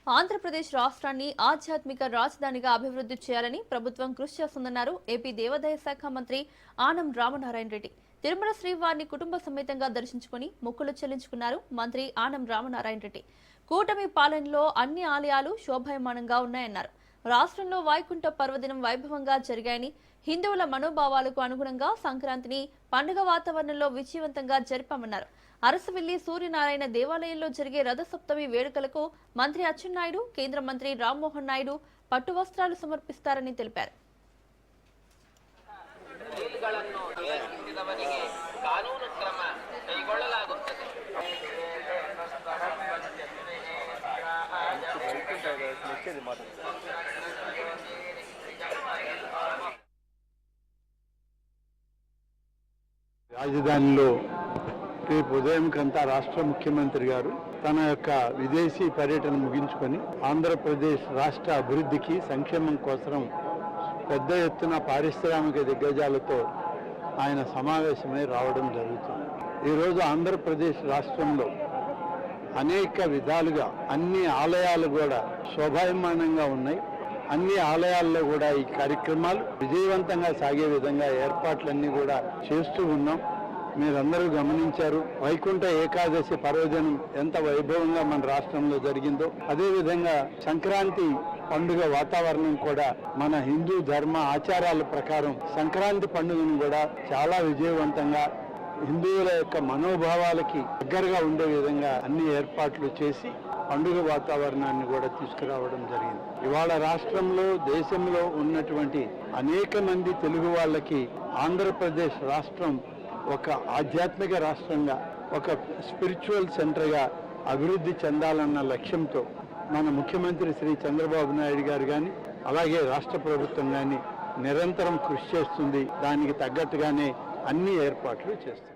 ఆంధ్రప్రదేశ్ రాష్ట్రాన్ని ఆధ్యాత్మిక రాజధానిగా అభివృద్ధి చేయాలని ప్రభుత్వం కృషి చేస్తుందన్నారు ఏపీ దేవాదాయ శాఖ మంత్రి ఆనం రామనారాయణ రెడ్డి. తిరుమల శ్రీవారిని కుటుంబ సమేతంగా దర్శించుకుని మొక్కులు చెల్లించుకున్నారు మంత్రి ఆనం రామనారాయణ రెడ్డి. కూటమి పాలనలో అన్ని ఆలయాలు శోభాయమానంగా ఉన్నాయన్నారు. రాష్ట్రంలో వైకుంఠ పర్వదినం వైభవంగా జరిగాయని, హిందువుల మనోభావాలకు అనుగుణంగా సంక్రాంతిని పండుగ వాతావరణంలో విజయవంతంగా జరిపామన్నారు. అరసవిల్లి సూర్యనారాయణ దేవాలయంలో జరిగే రథసప్తమి వేడుకలకు మంత్రి అచ్చెన్నాయుడు, కేంద్ర మంత్రి రామ్మోహన్ నాయుడు పట్టు వస్త్రాలు సమర్పిస్తారని తెలిపారు. రాజధానిలో రేపు ఉదయంకంతా రాష్ట్ర ముఖ్యమంత్రి గారు తన యొక్క విదేశీ పర్యటన ముగించుకొని ఆంధ్రప్రదేశ్ రాష్ట్ర అభివృద్ధికి సంక్షేమం కోసం పెద్ద ఎత్తున పారిశ్రామిక దిగ్గజాలతో ఆయన సమావేశమై రావడం జరుగుతుంది. ఈరోజు ఆంధ్రప్రదేశ్ రాష్ట్రంలో అనేక విధాలుగా అన్ని ఆలయాలు కూడా శోభాయమానంగా ఉన్నాయి. అన్ని ఆలయాల్లో కూడా ఈ కార్యక్రమాలు విజయవంతంగా సాగే విధంగా ఏర్పాట్లన్నీ కూడా చేస్తూ ఉన్నాం. మీరందరూ గమనించారు, వైకుంఠ ఏకాదశి పర్వదినం ఎంత వైభవంగా మన రాష్ట్రంలో జరిగిందో, అదేవిధంగా సంక్రాంతి పండుగ వాతావరణం కూడా మన హిందూ ధర్మ ఆచారాల ప్రకారం సంక్రాంతి పండుగను కూడా చాలా విజయవంతంగా హిందువుల యొక్క మనోభావాలకి దగ్గరగా ఉండే విధంగా అన్ని ఏర్పాట్లు చేసి పండుగ వాతావరణాన్ని కూడా తీసుకురావడం జరిగింది. ఇవాళ రాష్ట్రంలో, దేశంలో ఉన్నటువంటి అనేక మంది తెలుగు వాళ్ళకి ఆంధ్రప్రదేశ్ రాష్ట్రం ఒక ఆధ్యాత్మిక రాష్ట్రంగా, ఒక స్పిరిచువల్ సెంటర్గా అభివృద్ధి చెందాలన్న లక్ష్యంతో మన ముఖ్యమంత్రి శ్రీ చంద్రబాబు నాయుడు గారు కానీ, అలాగే రాష్ట్ర ప్రభుత్వం కానీ నిరంతరం కృషి చేస్తుంది. దానికి తగ్గట్టుగానే అన్ని ఏర్పాట్లు చేస్తుంది.